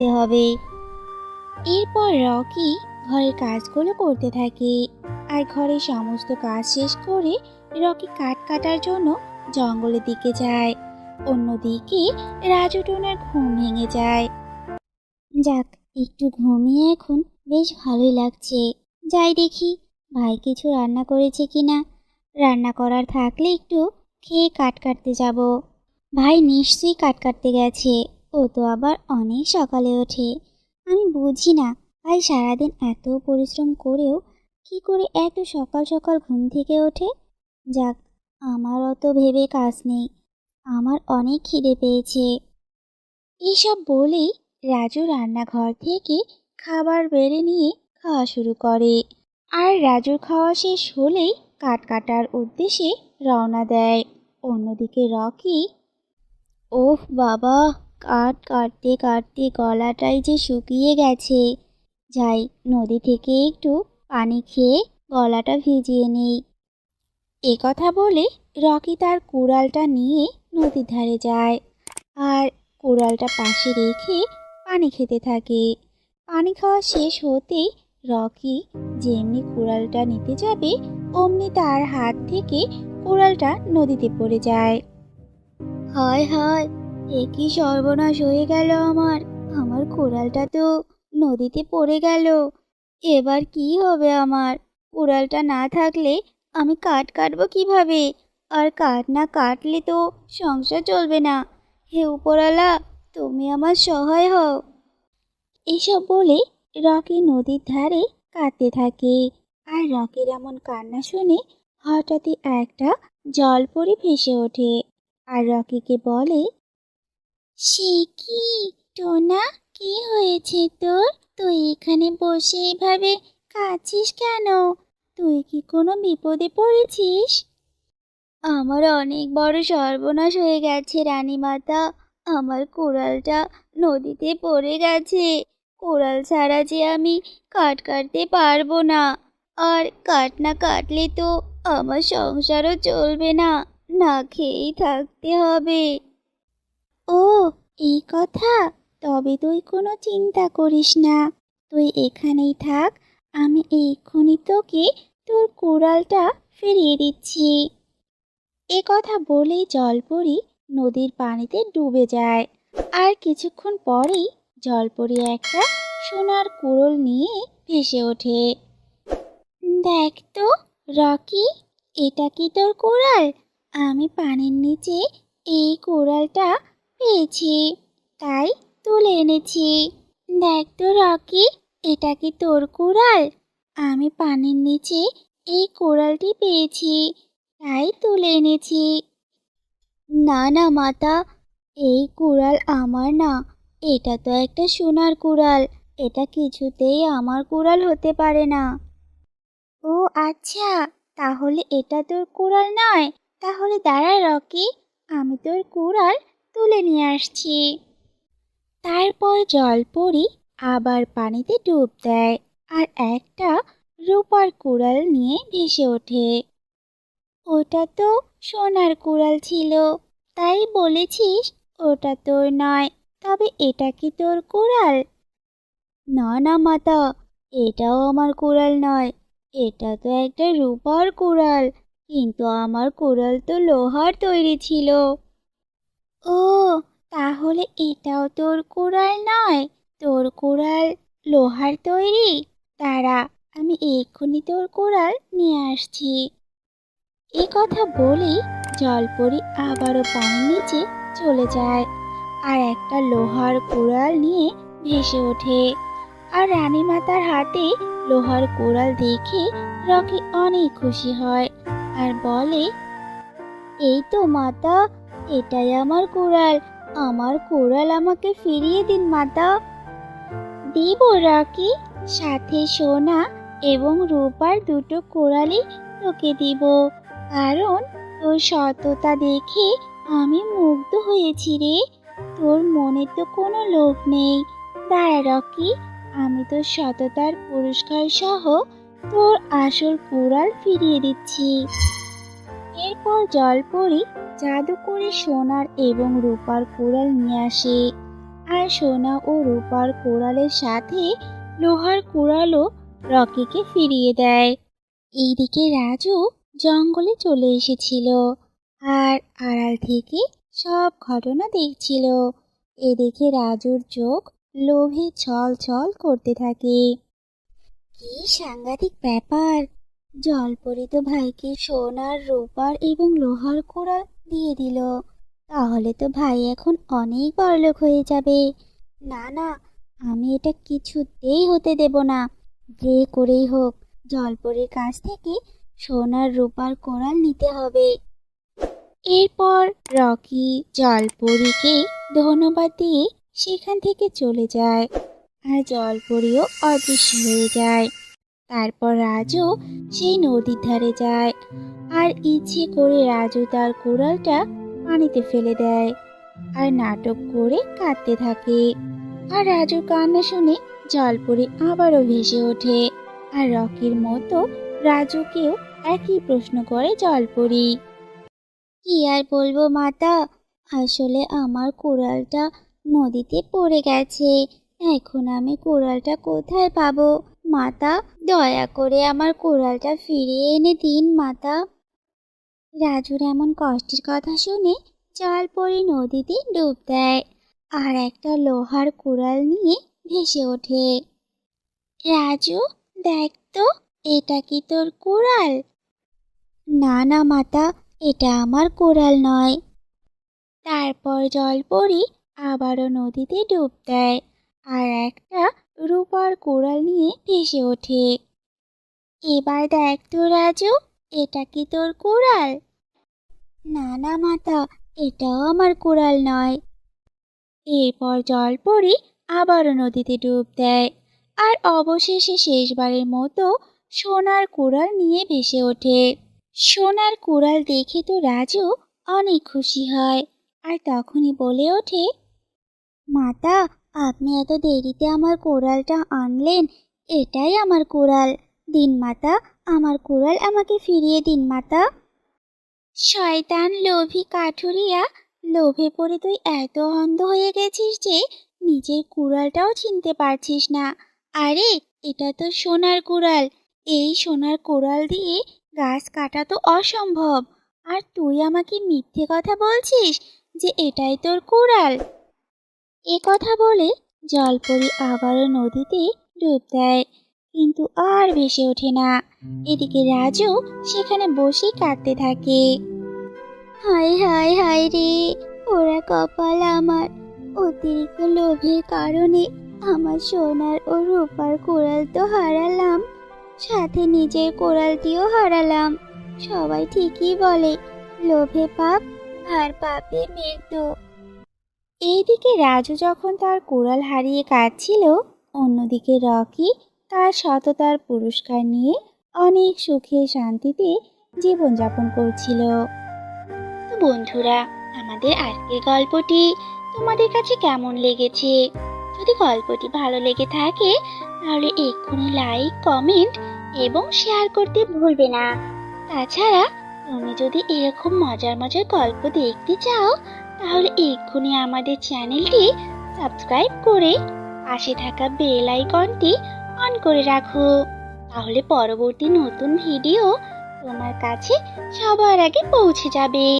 হবে। এরপর রকি ঘরের কাজগুলো করতে থাকে। আর ঘরের সমস্ত কাজ শেষ করে রকি কাঠ কাটার জন্য জঙ্গলের দিকে যায়। অন্যদিকে রাজু টোনার ঘুম ভেঙে যায়। যাক, একটু ঘুমিয়ে এখন বেশ ভালোই লাগছে। যাই দেখি ভাই কিছু রান্না করেছে কিনা। রান্না করার থাকলে একটু খেয়ে কাঠ কাটতে যাব। ভাই নিশ্চয়ই কাঠ কাটতে গেছে। ও তো আবার অনেক সকালে ওঠে। আমি বুঝি না ভাই সারাদিন এত পরিশ্রম করেও কি করে এত সকাল সকাল ঘুম থেকে ওঠে। যাক, আমার অত ভেবে কাজ নেই। আমার অনেক খিদে পেয়েছে। এসব বলেই রাজু রান্নাঘর থেকে খাবার বেড়ে নিয়ে খাওয়া শুরু করে। আর রাজুর খাওয়া শেষ হলেই কাঠ কাটার উদ্দেশ্যে রওনা দেয়। অন্যদিকে রকি, ওফ বাবা, কাঠ কাটতে কাটতে গলাটাই যে শুকিয়ে গেছে। যাই নদী থেকে একটু পানি খেয়ে গলাটা ভিজিয়ে নেই। এ কথা বলে রকি তার কুড়ালটা নিয়ে নদীর ধারে যায়। আর কুড়ালটা পাশে রেখে পানি খেতে থাকে। পানি খাওয়া শেষ হতেই রকি যেমনি কুড়ালটা নিতে যাবে অমনি তার হাত থেকে কুড়ালটা নদীতে পড়ে যায়। হায় হায়, এ কি সর্বনাশ হয়ে গেল আমার। আমার কুড়ালটা তো নদীতে পড়ে গেল। এবার কি হবে আমার? কুড়ালটা না থাকলে আমি কাঠ কাটবো কিভাবে? আর কাঠ না কাটলে তো সংসার চলবে না। হে উপরওয়ালা, তুমি আমার সহায় হও। এসব বলে রকি নদীর ধারে কাঁদতে থাকে। আর রকির এমন কান্না শুনে হঠাৎই একটা জলপরি ভেসে ওঠে। আর রকিকে বলে, সে কি টোনা, কি হয়েছে তোর? তুই এখানে বসে এভাবে কাঁদছিস কেন? তুই কি কোনো বিপদে পড়েছিস? আমার অনেক বড় সর্বনাশ হয়ে গেছে রানীমাতা। আমার কুড়ালটা নদীতে পড়ে গেছে। কুড়াল ছাড়া যে আমি কাঠ কাটতে পারবো না। আর কাঠ না কাটলে তো আমার সংসারও চলবে না। না খেয়েই থাকতে হবে। ও, এই কথা। তবে তুই কোনো চিন্তা করিস না। তুই এখানেই থাক। আমি এক্ষুনি তোকে তোর কুড়ালটা ফিরিয়ে দিচ্ছি। এ কথা বলেই জলপরি নদীর পানিতে ডুবে যায়। আর কিছুক্ষণ পরেই জলপরি একটা সোনার কুড়োল নিয়ে ভেসে ওঠে। দেখ তো রকি, এটা কি তোর কুড়াল? আমি পানির নিচে এই কুড়ালটা পেয়েছি, তাই তুলে এনেছি। দেখ তো রকি, এটা কি তোর কুড়াল? আমি পানির নিচে এই কুড়ালটি পেয়েছি, তাই তুলে এনেছি। না না মাতা, এই কুড়াল আমার না। এটা তো একটা সোনার কুড়াল। এটা কিছুতেই আমার কুড়াল হতে পারে না। ও আচ্ছা, তাহলে এটা তোর কুড়াল নয়। তাহলে দাঁড়া রকি, আমি তোর কুড়াল তুলে নিয়ে আসছি। তারপর জলপরি আবার পানিতে ডুব দেয়। আর একটা রূপার কুড়াল নিয়ে ভেসে ওঠে। ওটা তো সোনার কুড়াল ছিল, তাই বলেছিস ওটা তোর নয়। তবে এটা কি তোর কুড়াল? না না মাতা, এটাও আমার কুড়াল নয়। এটা তো একটা রূপার কুড়াল, কিন্তু আমার কুড়াল তো লোহার তৈরি ছিল। ও, তাহলে এটাও তোর কুড়াল নয়। তোর কুড়াল লোহার তৈরি। দাঁড়া, আমি এক্ষুনি তোর কুড়াল নিয়ে আসছি। এ কথা বলেই জলপরি আবারও পানির নিচে চলে যায়। আর একটা লোহার কুড়াল নিয়ে ভেসে ওঠে। আর রানীমাতার হাতে লোহার কুড়াল দেখে রকি অনেক খুশি হয়। আর বলে, এই তো মাতা, এটাই আমার কুড়াল। আমার কুড়াল আমাকে ফিরিয়ে দিন মাতা। দিব রকি, সাথে সোনা এবং রূপার দুটো কুড়ালই তোকে দিব। কারণ তোর সততা দেখে আমি মুগ্ধ হয়েছি রে। তোর মনে তো কোনো লোভ নেই। দাঁড়া রকি, আমি তোর সততার পুরস্কার সহ তোর আসল কুড়াল ফিরিয়ে দিচ্ছি। এরপর জলপরি জাদু করে সোনার এবং রূপার কুড়াল নিয়ে আসে। আর সোনা ও রূপার কুড়ালের সাথে লোহার কুড়ালও রকিকে ফিরিয়ে দেয়। এইদিকে রাজু জঙ্গলে চলে এসেছিল আর আড়াল থেকে সব ঘটনা দেখছিল। এ দেখে রাজুর চোখ লোভে ছল ছল করতে থাকে। কি সাংঘাতিক ব্যাপার! জলপরি তো ভাইকে সোনার রূপার এবং লোহার কুড়াল দিয়ে দিল। তাহলে তো ভাই এখন অনেক বড়লোক হয়ে যাবে। না না, আমি এটা কিছুতেই হতে দেব না। যে করেই হোক জলপরির কাছ থেকে সোনার রূপার কোড়াল নিতে হবে। এরপর রকি জলপরীকে ধন্যবাদ দিয়ে সেখান থেকে চলে যায় আর জলপরীও অদৃশ্য হয়ে যায়। তারপর রাজু সেই নদীর ধারে যায় আর ইচ্ছে করে রাজু তার কুড়ালটা পানিতে ফেলে দেয় আর নাটক করে কাঁদতে থাকে। আর রাজুর কান্না শুনে জলপরি আবারও ভেসে ওঠে আর রকির মতো রাজুকেও একই প্রশ্ন করে জলপরি। কি আর বলবো মাতা, আসলে আমার কুড়ালটা নদীতে পড়ে গেছে। এখন আমি কুড়ালটা কোথায় পাবো? মাতা, দয়া করে আমার কুড়ালটা ফিরিয়ে এনে দিন মাতা। রাজুর এমন কষ্টের কথা শুনে জলপরি নদীতে ডুব দেয় আর একটা লোহার কুড়াল নিয়ে ভেসে ওঠে। রাজু, দেখ তো, এটা কি তোর কুড়াল? না না মাতা, এটা আমার কুড়াল নয়। তারপর জলপরি আবারও নদীতে ডুব দেয় আর একটা রূপার কুড়াল নিয়ে ভেসে ওঠে। এবার দেখ তো রাজু, এটা কি তোর কুড়াল? না না মাতা, এটাও আমার কুড়াল নয়। এরপর জলপরি আবারও নদীতে ডুব দেয় আর অবশেষে শেষবারের মতো সোনার কুড়াল নিয়ে ভেসে ওঠে। সোনার কুড়াল দেখে তো রাজু অনেক খুশি হয় আর তখনই বলে ওঠে, মাতা, আপনি এত দেরিতে আমার কুড়ালটা আনলেন। এটাই আমার কুড়াল। দিন মাতা, আমার কুড়াল আমাকে ফিরিয়ে দিন মাতা। শয়তান লোভী কাঠুরিয়া, লোভে পড়ে তুই এত অন্ধ হয়ে গেছিস যে নিজের কুড়ালটাও চিনতে পারছিস না। আরে, এটা তো সোনার কুড়াল। এই সোনার কুড়াল দিয়ে গাছ কাটা তো অসম্ভব। আর তুই আমাকে মিথ্যে কথা বলছিস যে এটাই তোর কুড়াল। এ কথা বলে জলপরি আবারও নদীতে ডুব দেয়, কিন্তু আর ভেসে ওঠে না। এদিকে রাজু সেখানে বসেই কাঁদতে থাকে। হায় হায় হায় রে, ওরা কপাল আমার! অতিরিক্ত লোভের কারণে আমার সোনার ও রূপার কোড়াল তো হারালাম, সাথে নিজের কোড়ালটিও হারালাম। সবাই ঠিকই বলে, লোভে পাপ আর পাপে মৃত্যু। এইদিকে রাজু যখন তার কুড়াল হারিয়ে কাঁদছিল, অন্যদিকে রকি তার সততার পুরস্কার নিয়ে অনেক সুখে শান্তিতে জীবনযাপন করছিল। তো বন্ধুরা, আমাদের আজকের গল্পটি তোমাদের কাছে কেমন লেগেছে? যদি গল্পটি ভালো লেগে থাকে তাহলে এক্ষুনি লাইক, কমেন্ট এবং শেয়ার করতে ভুলবে না। তাছাড়া তুমি যদি এরকম মজার মজার গল্প দেখতে চাও তাহলে এক্ষুনি আমাদের চ্যানেলটি সাবস্ক্রাইব করে পাশে থাকা বেল আইকনটি অন করে রাখো। তাহলে পরবর্তী নতুন ভিডিও তোমার কাছে সবার আগে পৌঁছে যাবে।